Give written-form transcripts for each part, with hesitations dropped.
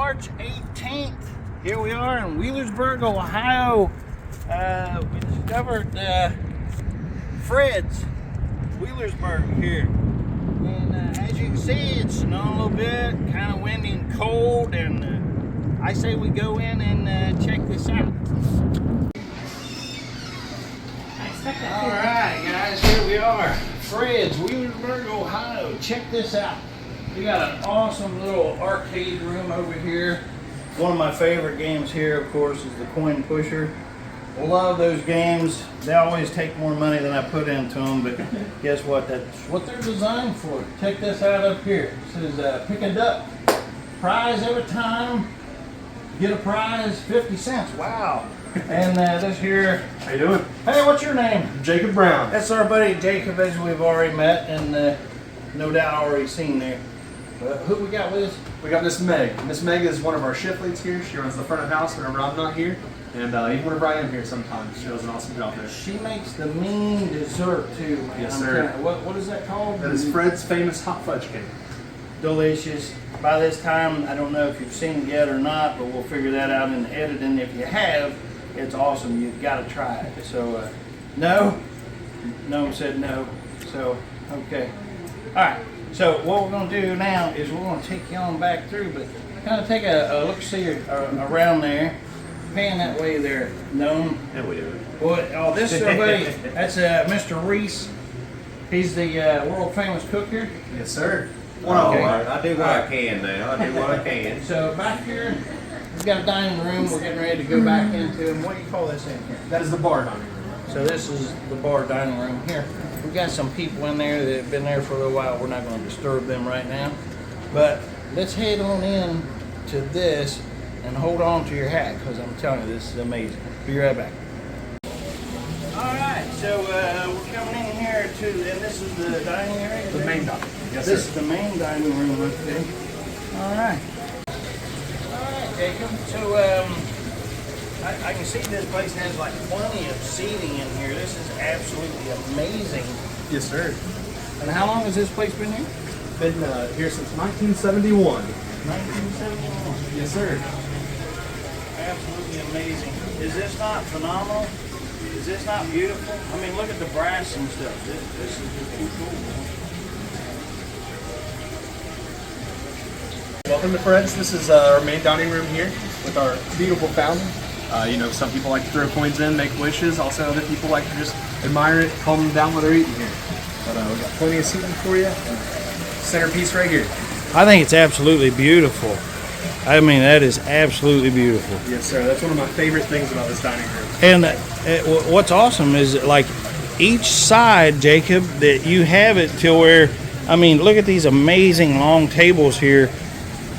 March 18th. Here we are in Wheelersburg, Ohio. We discovered Fred's Wheelersburg here. And as you can see, it's snowing a little bit, kind of windy and cold. And I say we go in and check this out. All right, guys, here we are. Fred's Wheelersburg, Ohio. Check this out. We got an awesome little arcade room over here. One of my favorite games here, of course, is the Coin Pusher. Love those games. They always take more money than I put into them, but guess what? That's what they're designed for. Check this out up here. It says pick a duck. Prize every time. Get a prize, 50 cents. Wow. And this here. How you doing? Hey, what's your name? Jacob Brown. That's our buddy Jacob, as we've already met and no doubt already seen there. Who we got with us? We got Miss Meg. Miss Meg is one of our shift leads here. She runs the front of house whenever I'm not here. And even whenever I am here sometimes. She does an awesome job there. She makes the mean dessert too, man. Yes, sir. What is that called? That is Fred's famous hot fudge cake. Delicious. By this time, I don't know if you've seen it yet or not, but we'll figure that out in the editing. If you have, it's awesome. You've got to try it. So, no? No said no. So, okay. All right. So what we're going to do now is we're going to take you on back through, but kind of take a look-see around there. Pan that way there, Gnome. Yeah, we do. Well, oh, this is our buddy. That's Mr. Reese. He's the world-famous cook here. Yes, sir. Okay. I do what I can now. I do what I can. So back here, we've got a dining room. We're getting ready to go back into. And what do you call this in here? That is the bar dining room. So this is the bar dining room here. We've got some people in there that have been there for a little while. We're not going to disturb them right now. But let's head on in to this and hold on to your hat, because I'm telling you, this is amazing. Be right back. All right, so we're coming in here to, and this is the dining area? The main dining room. Yes, This sir. is the main dining room, okay. All right. All right, Jacob. So I can see this place has like plenty of seating in here. This is absolutely amazing. Yes, sir. And how long has this place been here? Been here since 1971. 1971. Yes, sir. Absolutely amazing. Is this not phenomenal? Is this not beautiful? I mean, look at the brass and stuff. This is just too cool. Welcome to Fred's. This is our main dining room here with our beautiful fountain. You know, some people like to throw coins in, make wishes. Also, other people like to just admire it, calm them down while they're eating here. But we got plenty of seating for you. Centerpiece right here. I think it's absolutely beautiful. I mean, that is absolutely beautiful. Yes, sir. That's one of my favorite things about this dining room. And what's awesome is like each side, Jacob, that you have it to where, I mean, look at these amazing long tables here.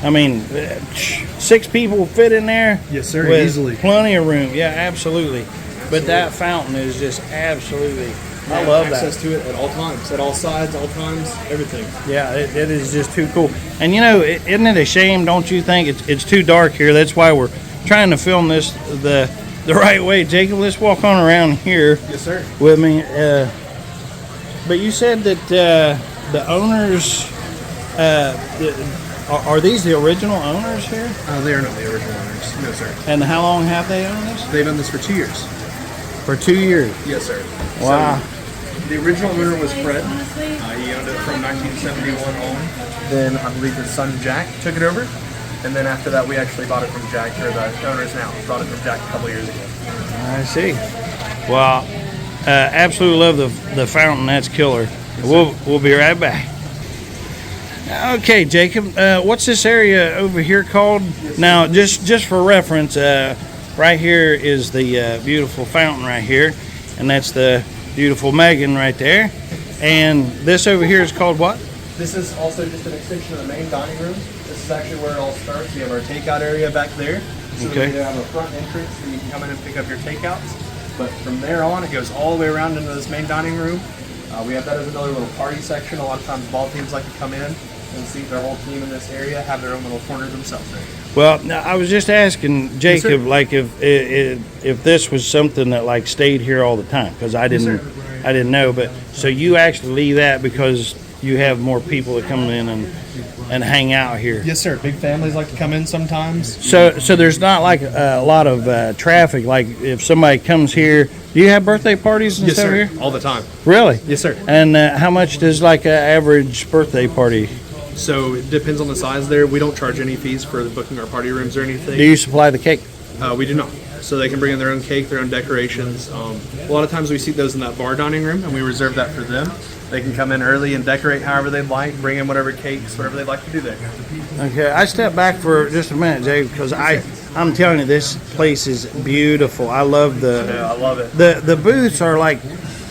I mean, 6 people fit in there. Yes, sir. With Easily. Plenty of room. Yeah, absolutely. But that fountain is just absolutely. I love access that. to it at all times, at all sides, all times, everything. Yeah, it is just too cool. And you know, isn't it a shame? Don't you think it's too dark here? That's why we're trying to film this the right way. Jacob, let's walk on around here. Yes, sir. With me. But you said that the owners are these the original owners here? They are not the original owners. No, sir. And how long have they owned this? They've done this for 2 years. For 2 years. Yes, sir. Wow. So, the original owner was Fred. He owned it from 1971 on. Then I believe his son Jack took it over. And then after that, we actually bought it from Jack, or the owners now. We bought it from Jack a couple years ago. I see. Well, absolutely love the fountain. That's killer. Yes, we'll be right back. Okay, Jacob. What's this area over here called? Yes, now, just for reference, right here is the beautiful fountain right here, and that's the beautiful Megan right there. And this over here is called what? This is also just an extension of the main dining room. This is actually where it all starts. We have our takeout area back there. So okay. We have a front entrance so you can come in and pick up your takeouts. But from there on, it goes all the way around into this main dining room. We have that as another little party section. A lot of times ball teams like to come in and see their whole team in this area, have their own little corner themselves there. Well, now, I was just asking Jacob, yes, like if this was something that like stayed here all the time, because I didn't know. But so you actually leave that because you have more people that come in and hang out here. Yes, sir. Big families like to come in sometimes. So there's not like a lot of traffic. Like if somebody comes here, do you have birthday parties and Yes, stuff sir. here? All the time. Really? Yes, sir. And how much does like an average birthday party? So it depends on the size there. We don't charge any fees for booking our party rooms or anything. Do you supply the cake? We do not. So they can bring in their own cake, their own decorations. A lot of times we seat those in that bar dining room, and we reserve that for them. They can come in early and decorate however they'd like, bring in whatever cakes, whatever they'd like to do there. Okay, I step back for just a minute, Jay, because I'm telling you, this place is beautiful. I love Yeah, I love it. the booths are like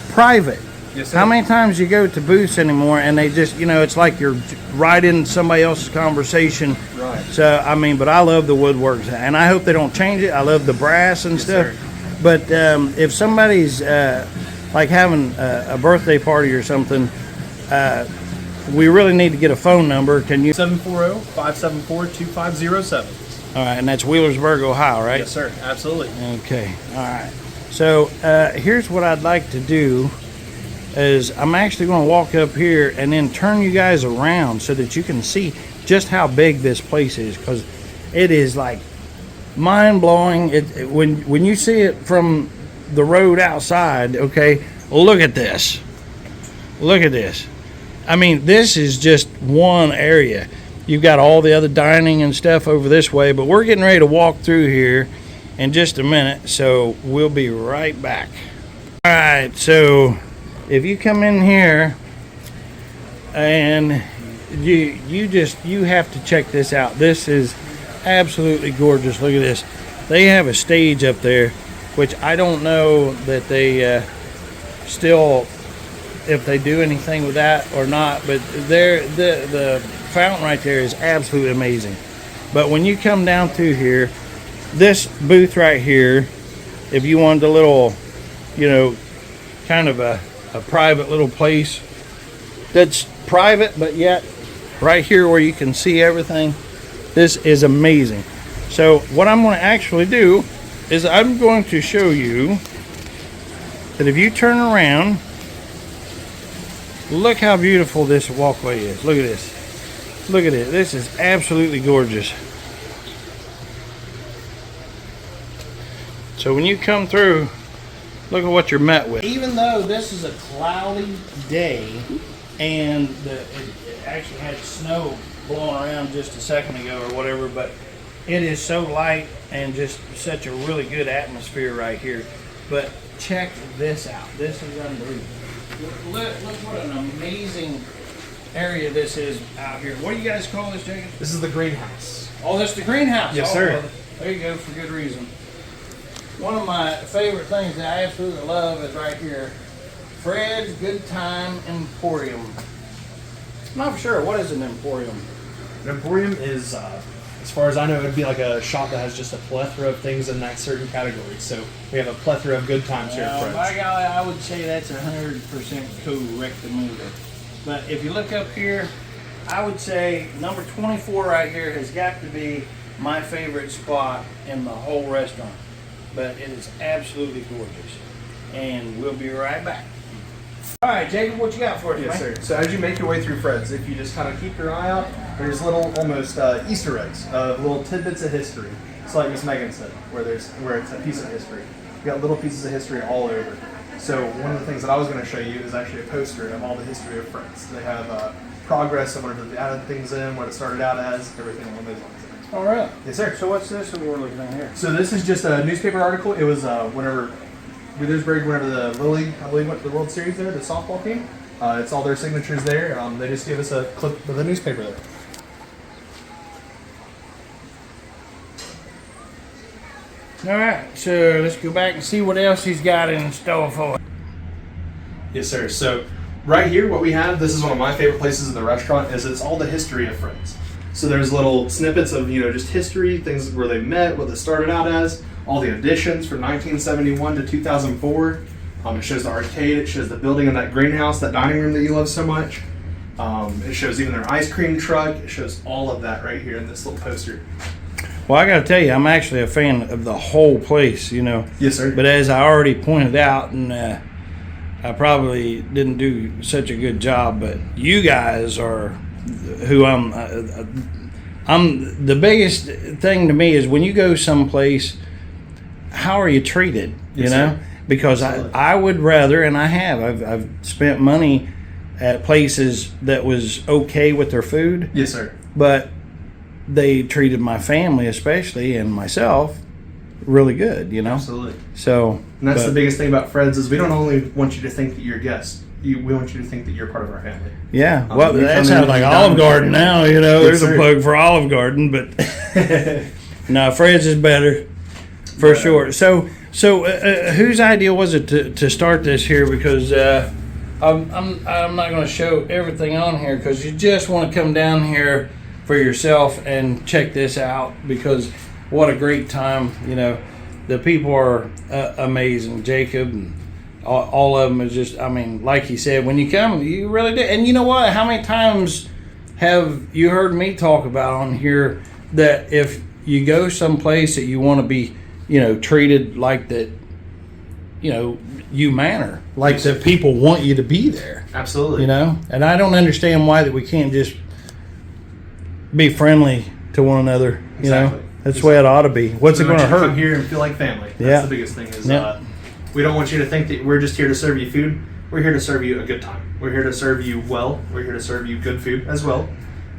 private. Yes, sir. How many times you go to booths anymore and they just, it's like you're right in somebody else's conversation. Right. So, I mean, but I love the woodworks and I hope they don't change it. I love the brass and stuff. sir. But if somebody's like having a birthday party or something, we really need to get a phone number. Can you? 740-574-2507. All right, and that's Wheelersburg, Ohio, right? Yes, sir. Absolutely. Okay, all right. So here's what I'd like to do is I'm actually going to walk up here and then turn you guys around so that you can see just how big this place is, because it is like mind-blowing. When you see it from the road outside, okay, look at this. Look at this. I mean, this is just one area. You've got all the other dining and stuff over this way, but we're getting ready to walk through here in just a minute, so we'll be right back. All right, so if you come in here and you have to check this out. This is absolutely gorgeous. Look at this. They have a stage up there, which I don't know that they still, if they do anything with that or not, but the fountain right there is absolutely amazing. But when you come down through here, this booth right here, if you wanted a little, kind of a private little place that's private, but yet right here where you can see everything, this is amazing. So what I'm going to actually do is I'm going to show you that if you turn around, look how beautiful this walkway is. Look at this. Look at it. This is absolutely gorgeous. So when you come through, look at what you're met with. Even though this is a cloudy day and it actually had snow blowing around just a second ago or whatever, but it is so light and just such a really good atmosphere right here. But check this out. This is unbelievable. Look what an amazing area this is out here. What do you guys call this, Jacob? This is the greenhouse. Oh, that's the greenhouse. Yes, oh, sir. Well, there you go, for good reason. One of my favorite things that I absolutely love is right here, Fred's Good Time Emporium. I'm not for sure. What is an emporium? An emporium is, as far as I know, it would be like a shop that has just a plethora of things in that certain category. So we have a plethora of good times here at By Fred's. golly, I would say that's 100% correct. But if you look up here, I would say number 24 right here has got to be my favorite spot in the whole restaurant. But it is absolutely gorgeous. And we'll be right back. All right, Jacob, what you got for us, Yes, man? sir. So as you make your way through Fred's, if you just kind of keep your eye out, there's little almost Easter eggs, little tidbits of history. It's like Miss Megan said, where it's a piece of history. You got little pieces of history all over. So one of the things that I was going to show you is actually a poster of all the history of Fred's. They have progress of whenever they added things in, what it started out as, everything along those lines. All right. Yes, sir. So what's this that we're looking at here? So this is just a newspaper article. It was whenever Wheelersburg, whenever the Little League, I believe, went to the World Series there, the softball team. It's all their signatures there. They just gave us a clip of the newspaper there. All right, so let's go back and see what else he's got in store for us. Yes, sir. So right here, what we have, this is one of my favorite places in the restaurant, is it's all the history of Fred's. So there's little snippets of, just history, things where they met, what they started out as, all the additions from 1971 to 2004. It shows the arcade, it shows the building in that greenhouse, that dining room that you love so much. It shows even their ice cream truck. It shows all of that right here in this little poster. Well, I got to tell you, I'm actually a fan of the whole place, Yes, sir. But as I already pointed out, and I probably didn't do such a good job, but you guys are who I'm the biggest thing to me is when you go someplace, how are you treated? You Yes, know, sir. because Absolutely. I would rather, and I've spent money at places that was okay with their food, Yes, sir. but they treated my family, especially, and myself, really good. You know, Absolutely. so And that's but- the biggest thing about Fred's is we don't only want you to think that you're a guest. We want you to think that you're part of our family. Yeah, well, we that come sounds in like and Olive dine. Garden now. You know, Yes, there's a sir. plug for Olive Garden, but no, Fred's is better for sure. So whose idea was it to start this here? Because I'm not going to show everything on here because you just want to come down here for yourself and check this out because what a great time. You know, the people are amazing. Jacob and all of them is just, I mean, like he said, when you come, you really do. And you know what? How many times have you heard me talk about on here that if you go someplace that you want to be, you know, treated like that, you know, you manner, like the people want you to be there, Absolutely. you know? And I don't understand why that we can't just be friendly to one another, you Exactly. know? That's the way it ought to be. What's We it going want to you come hurt? here and feel like family. That's Yeah. the biggest thing. Is Yeah. we don't want you to think that we're just here to serve you food. We're here to serve you a good time. We're here to serve you well. We're here to serve you good food as well.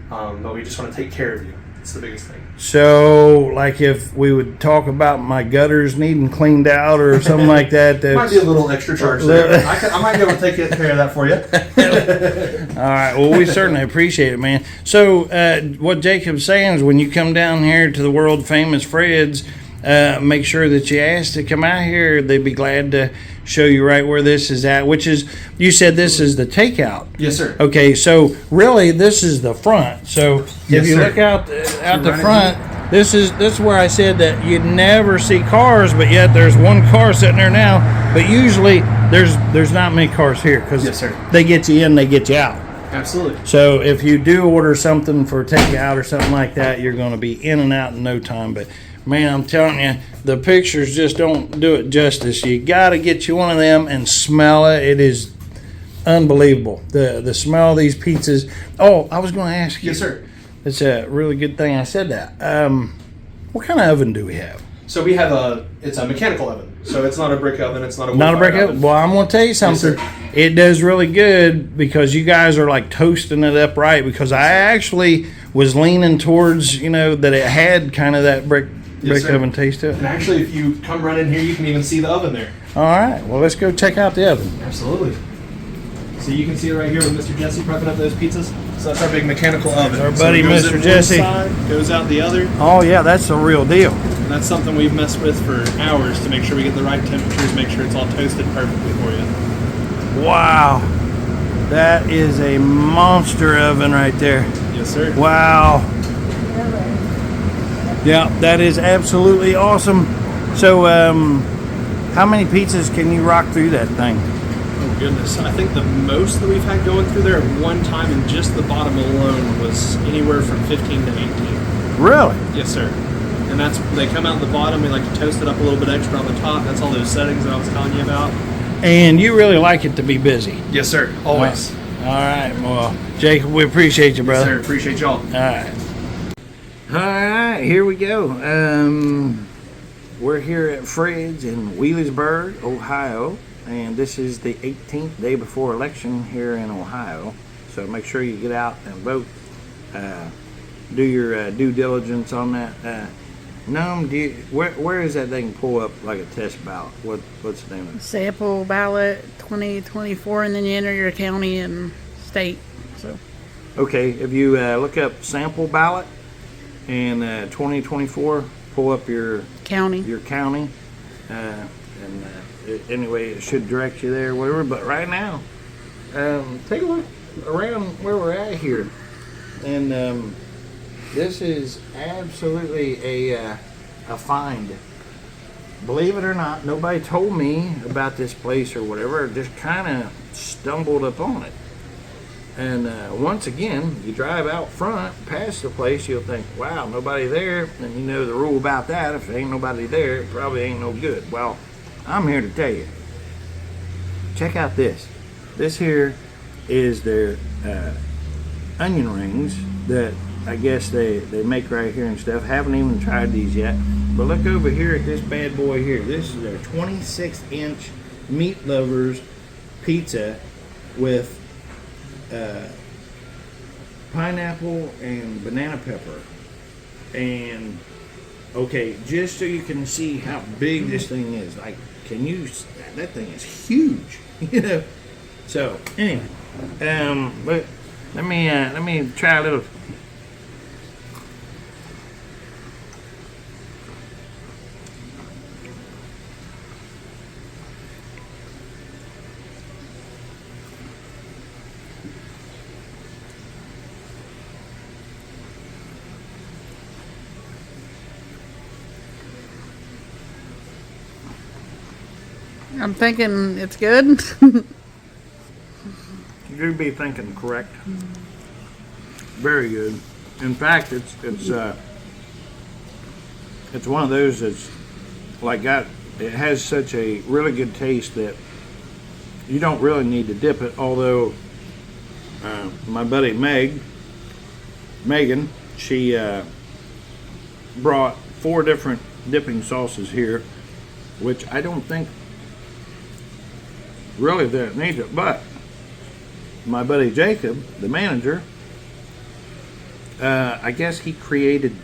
But we just want to take care of you. It's the biggest thing. So, like if we would talk about my gutters needing cleaned out or something like that, Might that's, be a little extra charge there. I might be able to take care of that for you. all right. Well, we certainly appreciate it, man. So, what Jacob's saying is when you come down here to the world famous Fred's, make sure that you ask to come out here. They'd be glad to show you right where this is at, which is, you said this is the takeout. Yes, sir. Okay, so really this is the front. So Yes, if you sir. look out the right front, this is where I said that you'd never see cars, but yet there's one car sitting there now. But usually there's not many cars here because Yes, sir. they get you in, they get you out. Absolutely. So if you do order something for takeout or something like that, you're going to be in and out in no time. But man, I'm telling you, the pictures just don't do it justice. You got to get you one of them and smell it. It is unbelievable. The smell of these pizzas. Oh, I was going to ask you. Yes, sir. It's a really good thing I said that. What kind of oven do we have? So we have it's a mechanical oven. So it's not a brick oven. It's not a Not a brick wood-fired oven. Well, I'm going to tell you something. sir. It does really good because you guys are like toasting it up right. Because I actually was leaning towards, you know, that it had kind of that brick sir. oven taste to it. And actually, if you come right in here, you can even see the oven there. All right. Well, let's go check out the oven. Absolutely. So you can see it right here with Mr. Jesse prepping up those pizzas. So that's our big mechanical oven. our So buddy, it goes Mr. in one Jesse. side, goes out the other. Oh yeah, that's the real deal. And that's something we've messed with for hours to make sure we get the right temperatures, make sure it's all toasted perfectly for you. Wow. That is a monster oven right there. Yes, sir. Wow. Yeah, that is absolutely awesome. So, how many pizzas can you rock through that thing? Oh goodness, I think the most that we've had going through there at one time in just the bottom alone was anywhere from 15 to 18. Really? Yes, sir. And they come out the bottom. We like to toast it up a little bit extra on the top. That's all those settings that I was telling you about. And you really like it to be busy. Yes, sir. Always. All right. Well, Jacob, we appreciate you, brother. Sir, appreciate y'all. All right. All right, here we go. We're here at Fred's in Wheelersburg, Ohio, and this is the 18th day before election here in Ohio. So make sure you get out and vote. Do your due diligence on that. Noam, where is that thing pull up like a test ballot? What's the name of it? Sample ballot 2024, and then you enter your county and state. So Okay, if you look up sample ballot and 2024, pull up your county. county, anyway, it should direct you there, whatever. But right now, take a look around where we're at here, and this is absolutely a find. Believe it or not, nobody told me about this place or whatever. I just kind of stumbled upon it. And once again, you drive out front past the place, you'll think, wow, nobody there. And you know the rule about that, if there ain't nobody there, it probably ain't no good. Well, I'm here to tell you. check out this. This here is their onion rings that I guess they make right here and stuff. Haven't even tried these yet. But look over here at this bad boy here. This is their 26-inch Meat Lovers pizza with pineapple and banana pepper. And okay, just so you can see how big this thing is, like, can you? That thing is huge, you know. So anyway, but let me try a little. I'm thinking it's good. You'd be thinking correct. Very good. In fact, it's one of those that's like it has such a really good taste that you don't really need to dip it. Although my buddy Megan, she brought 4 different dipping sauces here, which I don't think really that needs it, but my buddy Jacob, the manager, I guess he created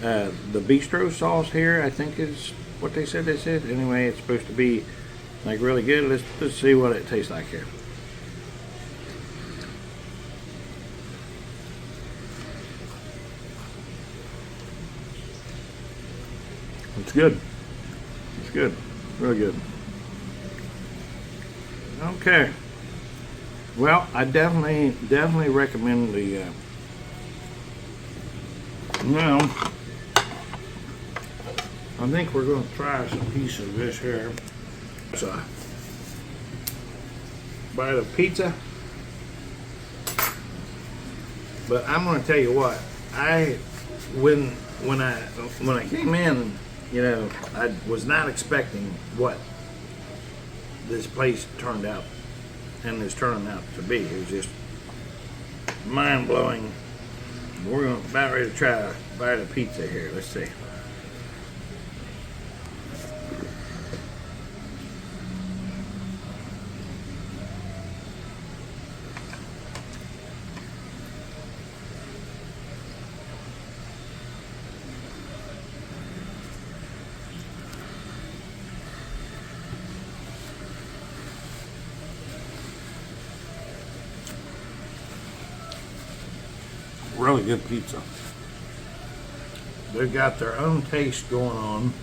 the bistro sauce here, I think is what they said this is. Anyway, it's supposed to be like really good. Let's see what it tastes like here. It's good. It's good. Real good. Okay. Well, I definitely recommend the. Well, I think we're going to try some piece of this here. It's a bite of pizza. But I'm going to tell you what, when I came in, you know, I was not expecting what this place turned out and is turning out to be. It was just mind-blowing. We're about ready to try a bite of pizza here. Let's see. Really good pizza. They've got their own taste going on.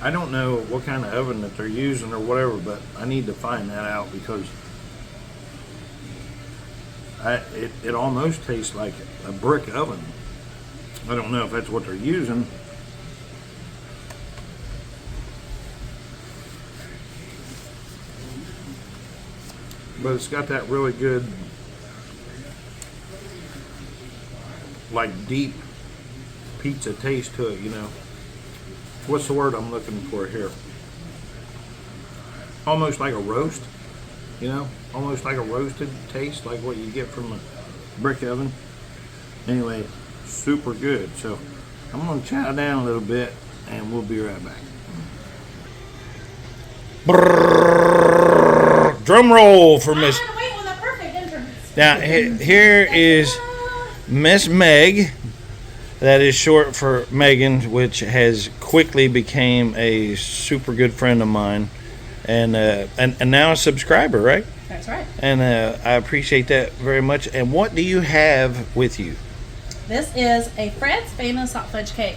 I don't know what kind of oven that they're using or whatever, but I need to find that out because it almost tastes like a brick oven. I don't know if that's what they're using. But it's got that really good, like deep pizza taste to it, you know. What's the word I'm looking for here? Almost like a roast, you know? Almost like a roasted taste, like what you get from a brick oven. Anyway, super good. So I'm going to chow down a little bit and we'll be right back. Drum roll for Miss. Now here is Miss Meg. That is short for Megan, which has quickly became a super good friend of mine, and now a subscriber, right? That's right. And I appreciate that very much. And what do you have with you? This is a Fred's Famous Hot Fudge Cake.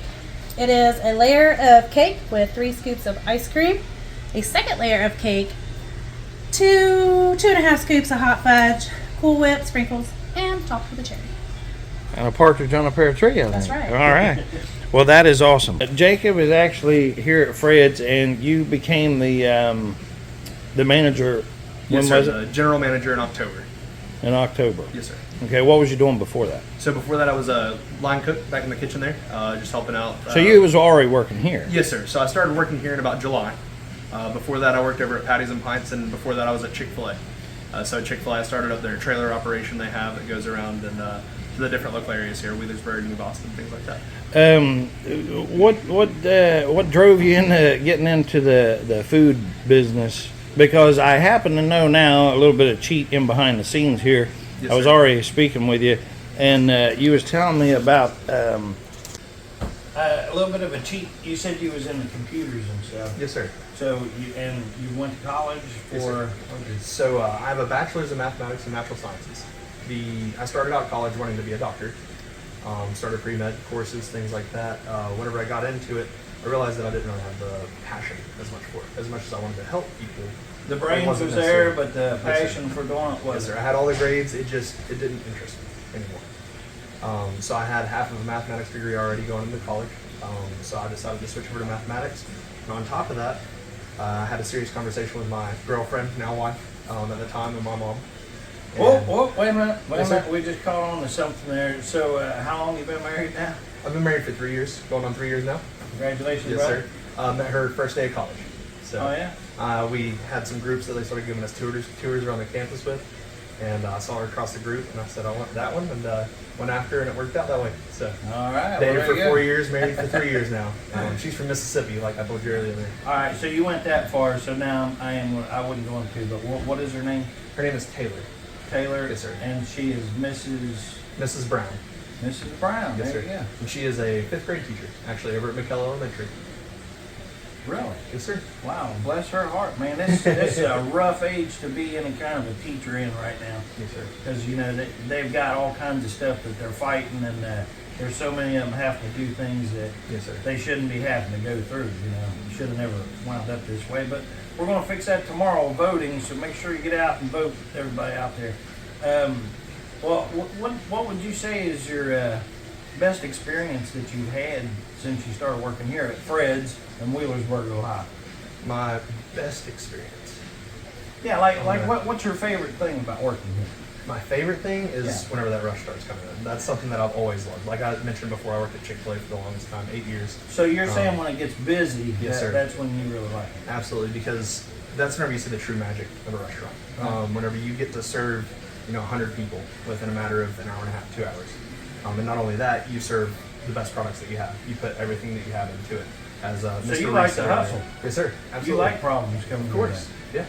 It is a layer of cake with 3 scoops of ice cream, a second layer of cake, 2.5 scoops of hot fudge, Cool Whip, sprinkles, and topped with a cherry. And a partridge on a pear tree, I think. That's right. All right. Well, that is awesome. Jacob is actually here at Fred's, and you became the manager. Yes, When sir, was it? the general manager in October. In October. Yes, sir. Okay, what was you doing before that? So before that, I was a line cook back in the kitchen there, just helping out. So you was already working here? Yes, sir. So I started working here in about July. Before that, I worked over at Patties and Pints, and before that, I was at Chick-fil-A. So Chick-fil-A, I started up their trailer operation they have that goes around and to the different local areas here, Wheelersburg, New Boston, things like that. What drove you into getting into the food business? Because I happen to know now a little bit of cheat in behind the scenes here. Yes, I was sir. already speaking with you, and you was telling me about a little bit of a cheat. You said you was into computers and stuff. Yes, sir. So you went to college Yes, for? sir. So I have a bachelor's in mathematics and natural sciences. I started out college wanting to be a doctor. Started pre-med courses, things like that. Whenever I got into it, I realized that I didn't really have the passion as much for it, as much as I wanted to help people. The It brains wasn't was there, necessarily- but the Yes, sir. passion for doing it Yes, wasn't. sir. I had all the grades. It didn't interest me anymore. So I had half of a mathematics degree already going into college. So I decided to switch over to mathematics. And on top of that, I had a serious conversation with my girlfriend, now wife, at the time, and my mom. And Wait a minute. Wait Yes, a minute. sir. We just caught on to something there. So how long you been married now? I've been married for 3 years, going on 3 years now. Congratulations, Yes, brother. sir. Met her first day of college. So Oh, yeah? we had some groups that they started giving us tours around the campus with. And I saw her across the group, and I said, I want that one, and went after her, and it worked out that way. So All right. dated well, for there you 4 go. years, married for 3 years now. She's from Mississippi, like I told you earlier. All right. So you went that far. So now I wouldn't go into, but what is her name? Her name is Taylor, Taylor. Yes, sir. And she is Mrs. Brown. Mrs. Brown. Yes, there sir. you go. And she is a 5th grade teacher, actually, over at McKell Elementary. Really? Yes, sir. Wow. Bless her heart, man. This is a rough age to be any kind of a teacher in right now. Yes, sir. Because they've got all kinds of stuff that they're fighting, and there's so many of them having to do things that Yes, sir. they shouldn't be having to go through. Should have never wound up this way. But we're going to fix that tomorrow, voting. So make sure you get out and vote, everybody out there. Well, what would you say is your best experience that you've had since you started working here at Fred's in Wheelersburg, Ohio? My best experience. Yeah, like Okay. what's your favorite thing about working here? My favorite thing is Yeah. whenever that rush starts coming in. That's something that I've always loved. Like I mentioned before, I worked at Chick-fil-A for the longest time, 8 years. So you're saying when it gets busy, Yes, sir. that's when you really like it. Absolutely, because that's whenever you see the true magic of a restaurant. Whenever you get to serve, 100 people within a matter of an hour and a half, 2 hours. And not only that, you serve the best products that you have. You put everything that you have into it. As Mr. you Reese like said the earlier. hustle. Yes, sir. Absolutely. You like problems coming Of your course. way. Yeah.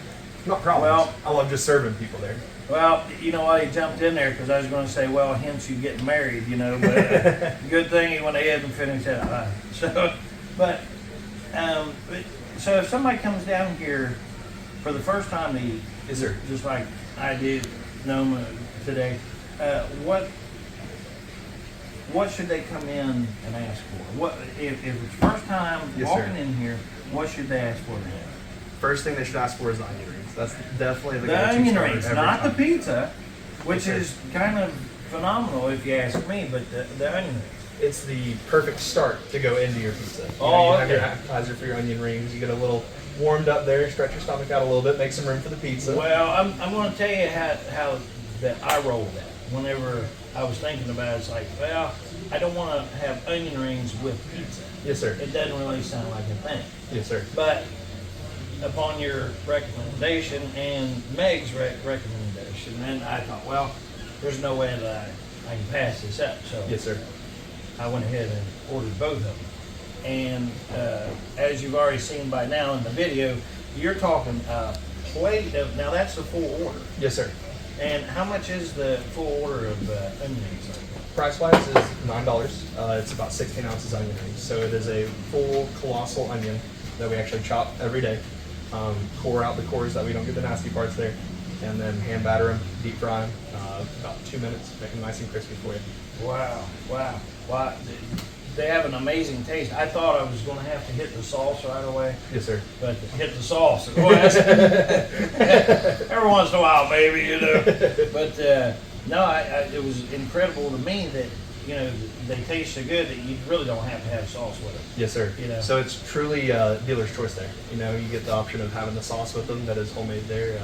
Not problems. Well- I love just serving people there. Well, you know what? He jumped in there because I was going to say, well, hence you getting married, But good thing he went ahead and finished that line. So if somebody comes down here for the first time to eat, Yes, sir. just like I did Noma today, what should they come in and ask for? What if it's first time Yes, sir. walking in here? What should they ask for today? First thing they should ask for is the onion rings. That's definitely the The go-to onion starter rings, every not the time. pizza, which Yes, is kind of phenomenal if you ask me, but the onion rings. It's the perfect start to go into your pizza. Oh, You have your okay. appetizer for your onion rings. You get a little warmed up there, stretch your stomach out a little bit, make some room for the pizza. Well, I'm going to tell you how that I roll that. Whenever I was thinking about it, it's like, well, I don't want to have onion rings with pizza. Yes, sir. It doesn't really sound like a thing. Yes, sir. But upon your recommendation and Meg's recommendation, then I thought, well, there's no way that I can pass this up. So Yes, sir. I went ahead and ordered both of them. And as you've already seen by now in the video, you're talking a plate of, now that's the full order. Yes, sir. And how much is the full order of onion rings? Price-wise is $9. It's about 16 ounces onion rings. So it is a full colossal onion that we actually chop every day. Core out the cores that we don't get the nasty parts there. And then hand batter them, deep fry them, about 2 minutes, make them nice and crispy for you. Wow. They have an amazing taste. I thought I was going to have to hit the sauce right away, Yes, sir. but hit the sauce. Boy, every once in a while, maybe, But no, it was incredible to me that, they taste so good that you really don't have to have sauce with it. Yes, sir. You know. So it's truly dealer's choice there. You get the option of having the sauce with them that is homemade there.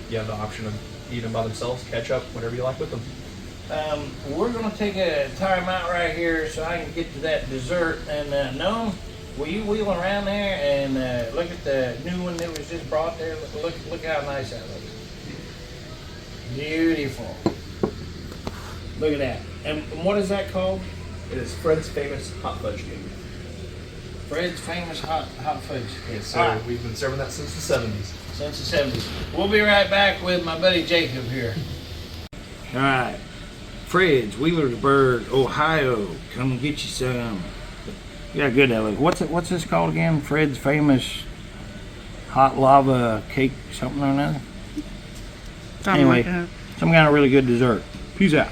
you have the option of eating them by themselves, ketchup, whatever you like with them. We're gonna take a time out right here so I can get to that dessert. And Noam, will you wheel around there and look at the new one that was just brought there? Look how nice that looks. Beautiful. Look at that. And what is that called? It is Fred's Famous Hot Fudge Cake. Fred's Famous Hot Fudge Cake. Yes, sir. All right. We've been serving that since the 70s. Since the 70s. We'll be right back with my buddy Jacob here. All right. Fred's, Wheelersburg, Ohio. Come get you some. Yeah, good that look. What's this called again? Fred's Famous Hot Lava Cake something or another? Something Anyway, like that. some kind of really good dessert. Peace out.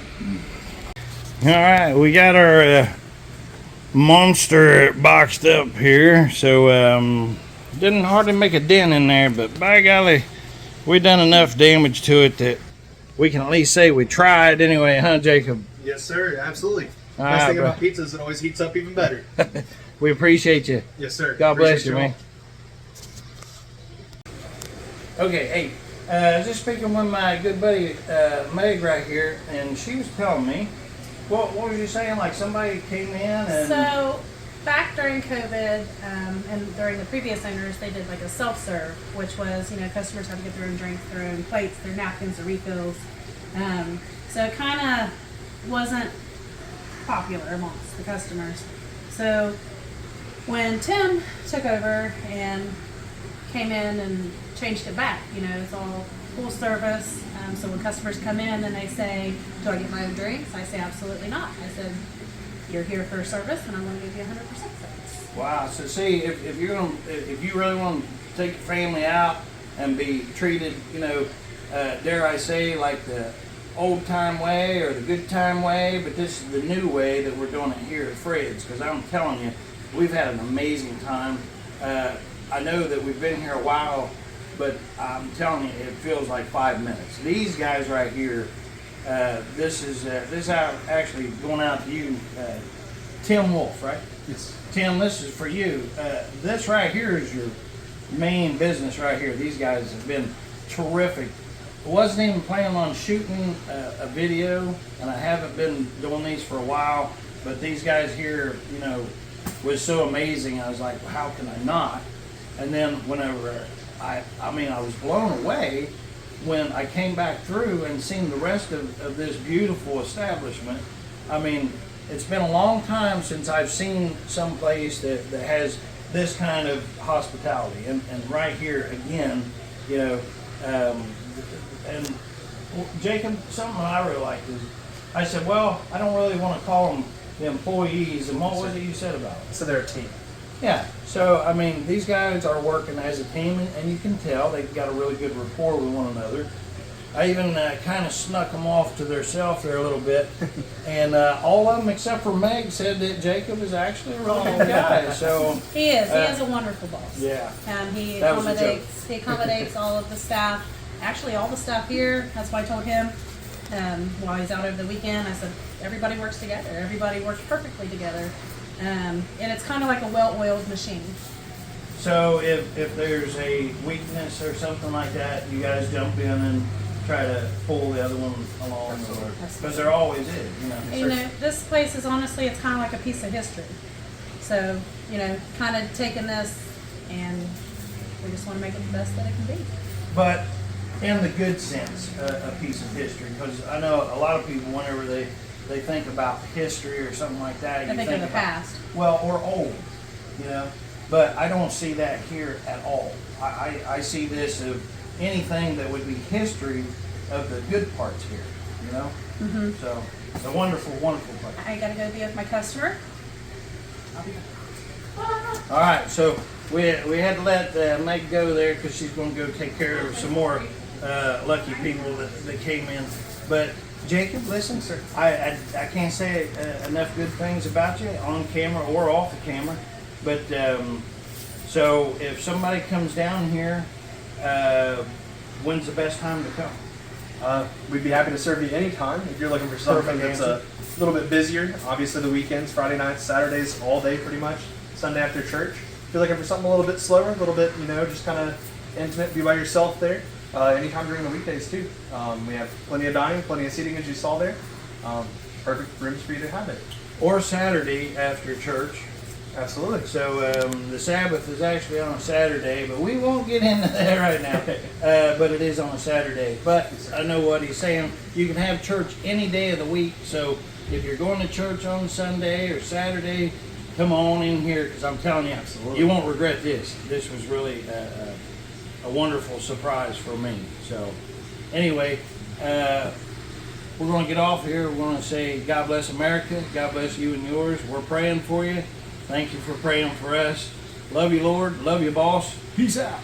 All right, we got our monster boxed up here. So, didn't hardly make a dent in there, but by golly, we done enough damage to it that we can at least say we tried anyway, huh, Jacob? Yes, sir. Absolutely. All Best right, thing bro. about pizza is it always heats up even better. We appreciate you. Yes, sir. God bless Appreciate you, all. man. Okay, hey, just speaking with my good buddy Meg right here, and she was telling me, what was you saying? Like somebody came in and So back during COVID and during the previous owners, they did like a self-serve, which was, customers had to get their own drinks, their own plates, their napkins, their refills. So it kind of wasn't popular amongst the customers. So when Tim took over and came in and changed it back, it's all full service. So when customers come in and they say, do I get my own drinks? I say, absolutely not. I said, you're here for service and I'm going to give you 100% service. wow. So see, if you're gonna, if you really want to take your family out and be treated, dare I say, like the old time way or the good time way, but this is the new way that we're doing it here at Fred's. Because I'm telling you, we've had an amazing time. I know that we've been here a while, but I'm telling you, it feels like 5 minutes. These guys right here, this is actually going out to you, Tim Wolf, right? Yes. Tim, this is for you. This right here is your main business right here. These guys have been terrific. I wasn't even planning on shooting a video, and I haven't been doing these for a while, but these guys here, was so amazing. I was like, well, how can I not? And then whenever I was blown away when I came back through and seen the rest of this beautiful establishment. I mean, it's been a long time since I've seen some place that has this kind of hospitality. And right here again, and Jacob, something I really liked is, I said, well, I don't really want to call them the employees. And what was it you said about it? So they're a team. Yeah, so I mean, these guys are working as a team, and you can tell they've got a really good rapport with one another. I even kind of snuck them off to theirself there a little bit, and all of them except for Meg said that Jacob is actually a really good guy. So He is. He is a wonderful boss. yeah, He That was a joke. accommodates all of the staff. Actually, all the staff here. That's why I told him while he's out over the weekend. I said everybody works together. Everybody works perfectly together, and it's kind of like a well-oiled machine. so if there's a weakness or something like that, you guys jump in and try to pull the other one along, because there always is, And, this place is honestly, it's kind of like a piece of history. So, kind of taking this, and we just want to make it the best that it can be. But in the good sense, a piece of history, because I know a lot of people, whenever they think about history or something like that, I think of the past. Well, or old, But I don't see that here at all. I see this of anything that would be history of the good parts here, Mm-hmm. So it's a wonderful, wonderful place. I gotta go be with my customer. I'll be back. All right, so we had to let Meg go there because she's going to go take care of some more lucky people that came in. But Jacob, listen, sir, I can't say enough good things about you on camera or off the camera. But so if somebody comes down here, when's the best time to come? We'd be happy to serve you anytime if you're looking for something Perfect that's a little bit busier. Obviously the weekends, Friday nights, Saturdays, all day pretty much. Sunday after church. If you're looking for something a little bit slower, a little bit, just kind of intimate, be by yourself there. Anytime during the weekdays too. We have plenty of dining, plenty of seating as you saw there. Perfect rooms for you to have it. Or Saturday after church. Absolutely. So the Sabbath is actually on a Saturday, but we won't get into that right now. But it is on a Saturday. But I know what he's saying. You can have church any day of the week. So if you're going to church on Sunday or Saturday, come on in here, because I'm telling you, Absolutely. you won't regret this. This was really a wonderful surprise for me. So anyway, we're going to get off here. We're going to say God bless America. God bless you and yours. We're praying for you. Thank you for praying for us. Love you, Lord. Love you, boss. Peace out.